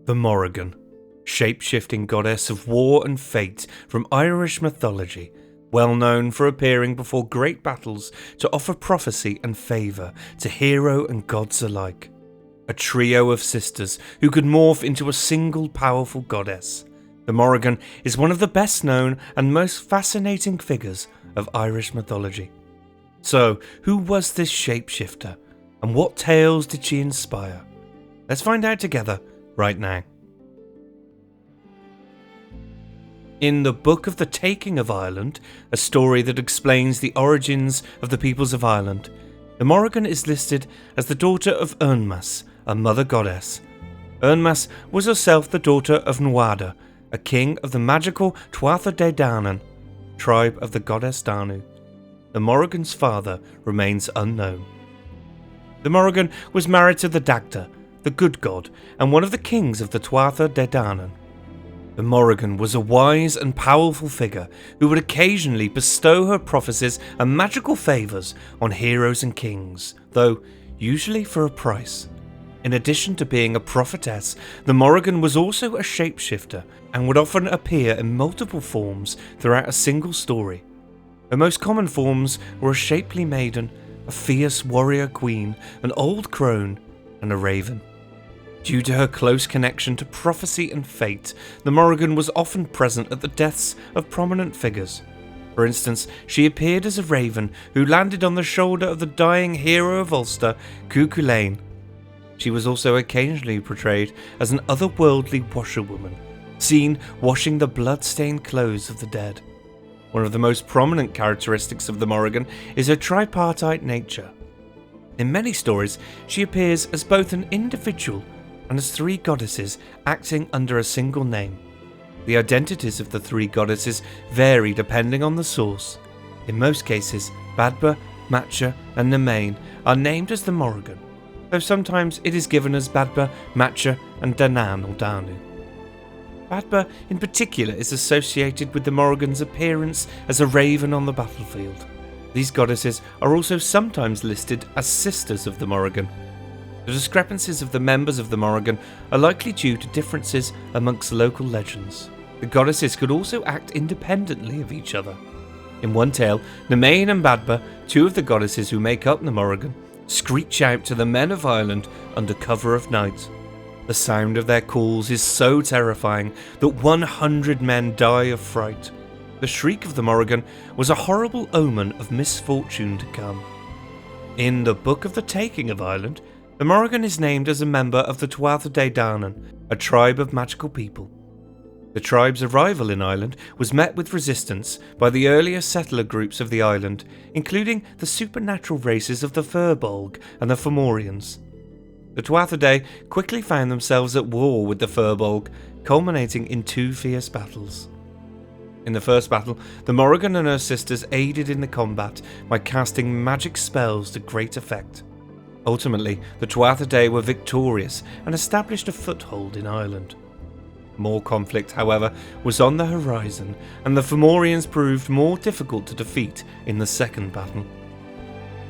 The Morrigan, shapeshifting goddess of war and fate from Irish mythology, well known for appearing before great battles to offer prophecy and favour to hero and gods alike. A trio of sisters who could morph into a single powerful goddess. The Morrigan is one of the best known and most fascinating figures of Irish mythology. So, who was this shapeshifter, and what tales did she inspire? Let's find out together right now. In the Book of the Taking of Ireland, a story that explains the origins of the peoples of Ireland, the Morrigan is listed as the daughter of Urnmas, a mother goddess. Urnmas was herself the daughter of Nuada, a king of the magical Tuatha De Danann, tribe of the goddess Danu. The Morrigan's father remains unknown. The Morrigan was married to the Dagda, the good god, and one of the kings of the Tuatha De Danann. The Morrigan was a wise and powerful figure who would occasionally bestow her prophecies and magical favours on heroes and kings, though usually for a price. In addition to being a prophetess, the Morrigan was also a shapeshifter and would often appear in multiple forms throughout a single story. Her most common forms were a shapely maiden, a fierce warrior queen, an old crone, and a raven. Due to her close connection to prophecy and fate, the Morrigan was often present at the deaths of prominent figures. For instance, she appeared as a raven who landed on the shoulder of the dying hero of Ulster, Cuchulainn. She was also occasionally portrayed as an otherworldly washerwoman, seen washing the blood-stained clothes of the dead. One of the most prominent characteristics of the Morrigan is her tripartite nature. In many stories, she appears as both an individual and as three goddesses acting under a single name. The identities of the three goddesses vary depending on the source. In most cases, Badba, Matcha and Nemain are named as the Morrigan, though sometimes it is given as Badba, Matcha and Danann or Danu. Badba in particular is associated with the Morrigan's appearance as a raven on the battlefield. These goddesses are also sometimes listed as sisters of the Morrigan. The discrepancies of the members of the Morrigan are likely due to differences amongst local legends. The goddesses could also act independently of each other. In one tale, Nemain and Badba, two of the goddesses who make up the Morrigan, screech out to the men of Ireland under cover of night. The sound of their calls is so terrifying that 100 men die of fright. The shriek of the Morrigan was a horrible omen of misfortune to come. In the Book of the Taking of Ireland, the Morrigan is named as a member of the Tuatha De Danann, a tribe of magical people. The tribe's arrival in Ireland was met with resistance by the earlier settler groups of the island, including the supernatural races of the Firbolg and the Fomorians. The Tuatha De quickly found themselves at war with the Firbolg, culminating in two fierce battles. In the first battle, the Morrigan and her sisters aided in the combat by casting magic spells to great effect. Ultimately, the Tuatha De were victorious and established a foothold in Ireland. More conflict, however, was on the horizon, and the Fomorians proved more difficult to defeat in the second battle.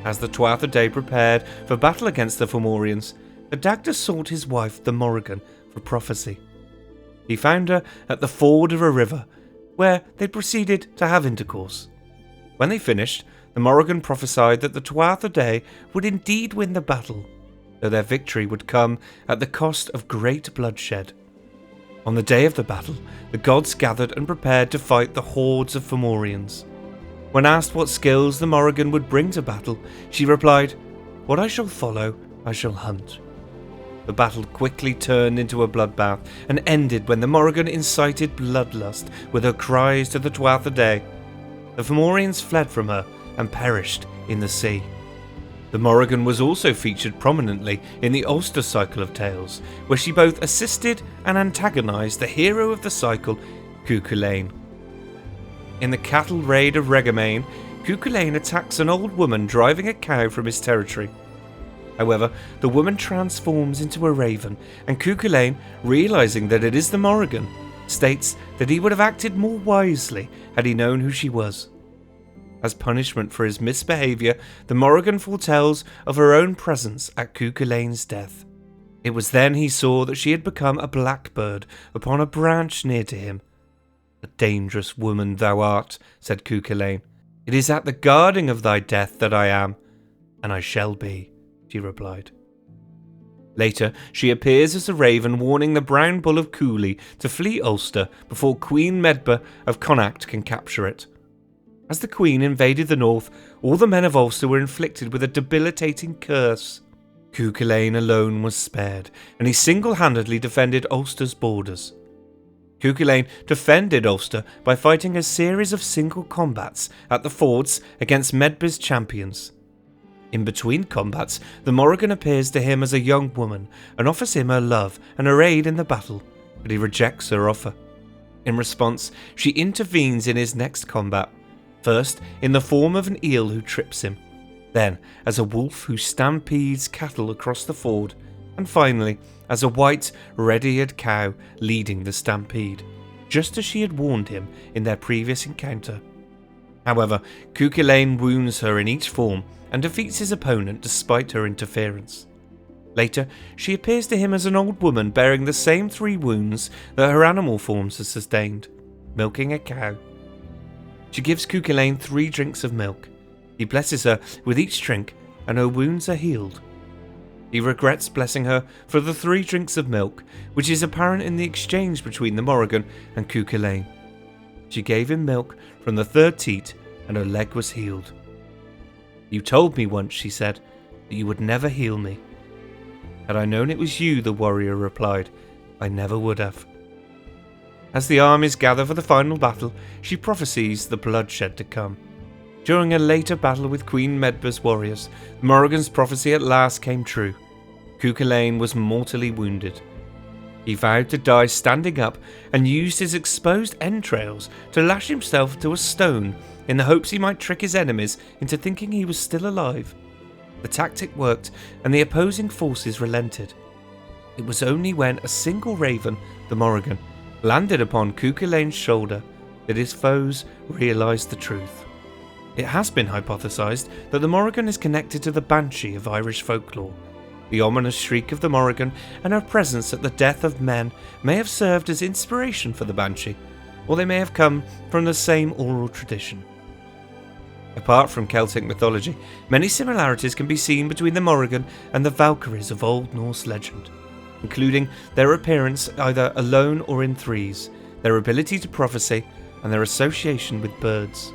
As the Tuatha De prepared for battle against the Fomorians, the Dagda sought his wife, the Morrigan, for prophecy. He found her at the ford of a river, where they proceeded to have intercourse. When they finished, the Morrigan prophesied that the Tuatha De would indeed win the battle, though their victory would come at the cost of great bloodshed. On the day of the battle, the gods gathered and prepared to fight the hordes of Fomorians. When asked what skills the Morrigan would bring to battle, she replied, "What I shall follow, I shall hunt." The battle quickly turned into a bloodbath and ended when the Morrigan incited bloodlust with her cries to the Tuatha De. The Fomorians fled from her and perished in the sea. The Morrigan was also featured prominently in the Ulster cycle of tales, where she both assisted and antagonised the hero of the cycle, Cuchulainn. In the cattle raid of Regamain, Cuchulainn attacks an old woman driving a cow from his territory. However, the woman transforms into a raven, and Cuchulainn, realising that it is the Morrigan, states that he would have acted more wisely had he known who she was. As punishment for his misbehaviour, the Morrigan foretells of her own presence at Cuchulainn's death. It was then he saw that she had become a blackbird upon a branch near to him. "A dangerous woman thou art," said Cuchulainn. "It is at the guarding of thy death that I am, and I shall be," she replied. Later, she appears as a raven warning the brown bull of Cooley to flee Ulster before Queen Medba of Connacht can capture it. As the Queen invaded the north, all the men of Ulster were inflicted with a debilitating curse. Cuchulainn alone was spared, and he single-handedly defended Ulster's borders. Cuchulainn defended Ulster by fighting a series of single combats at the fords against Medba's champions. In between combats, the Morrigan appears to him as a young woman and offers him her love and her aid in the battle, but he rejects her offer. In response, she intervenes in his next combat, first in the form of an eel who trips him, then as a wolf who stampedes cattle across the ford, and finally as a white, red-eared cow leading the stampede, just as she had warned him in their previous encounter. However, Cuchulainn wounds her in each form and defeats his opponent despite her interference. Later, she appears to him as an old woman bearing the same 3 wounds that her animal forms had sustained, milking a cow. She gives Cuchulainn 3 drinks of milk. He blesses her with each drink, and her wounds are healed. He regrets blessing her for the 3 drinks of milk, which is apparent in the exchange between the Morrigan and Cuchulainn. She gave him milk from the 3rd teat, and her leg was healed. "You told me once," she said, "that you would never heal me." "Had I known it was you," the warrior replied, "I never would have." As the armies gather for the final battle, she prophesies the bloodshed to come. During a later battle with Queen Medba's warriors, Morrigan's prophecy at last came true. Cuchulainn was mortally wounded. He vowed to die standing up and used his exposed entrails to lash himself to a stone in the hopes he might trick his enemies into thinking he was still alive. The tactic worked and the opposing forces relented. It was only when a single raven, the Morrigan, landed upon Cuchulainn's shoulder that his foes realised the truth. It has been hypothesised that the Morrigan is connected to the Banshee of Irish folklore. The ominous shriek of the Morrigan and her presence at the death of men may have served as inspiration for the Banshee, or they may have come from the same oral tradition. Apart from Celtic mythology, many similarities can be seen between the Morrigan and the Valkyries of Old Norse legend, including their appearance either alone or in threes, their ability to prophesy, and their association with birds.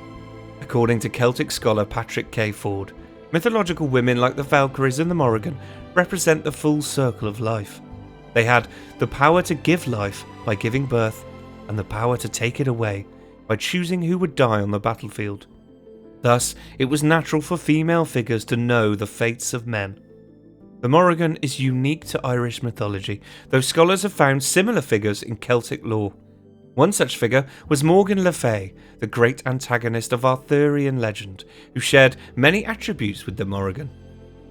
According to Celtic scholar Patrick K. Ford, mythological women like the Valkyries and the Morrigan represent the full circle of life. They had the power to give life by giving birth, and the power to take it away by choosing who would die on the battlefield. Thus, it was natural for female figures to know the fates of men. The Morrigan is unique to Irish mythology, though scholars have found similar figures in Celtic lore. One such figure was Morgan le Fay, the great antagonist of Arthurian legend, who shared many attributes with the Morrigan.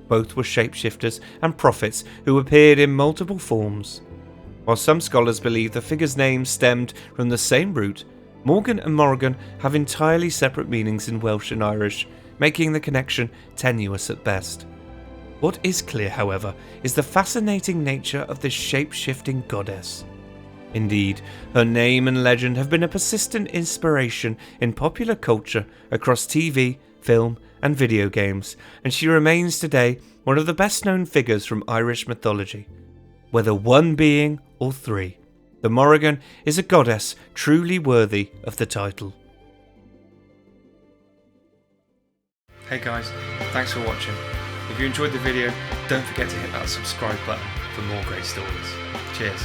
Both were shapeshifters and prophets who appeared in multiple forms. While some scholars believe the figure's name stemmed from the same root, Morgan and Morrigan have entirely separate meanings in Welsh and Irish, making the connection tenuous at best. What is clear, however, is the fascinating nature of this shape-shifting goddess. Indeed, her name and legend have been a persistent inspiration in popular culture across TV, film, and video games, and she remains today one of the best-known figures from Irish mythology. Whether one being or 3, the Morrigan is a goddess truly worthy of the title. Hey guys, thanks for watching. If you enjoyed the video, don't forget to hit that subscribe button for more great stories. Cheers.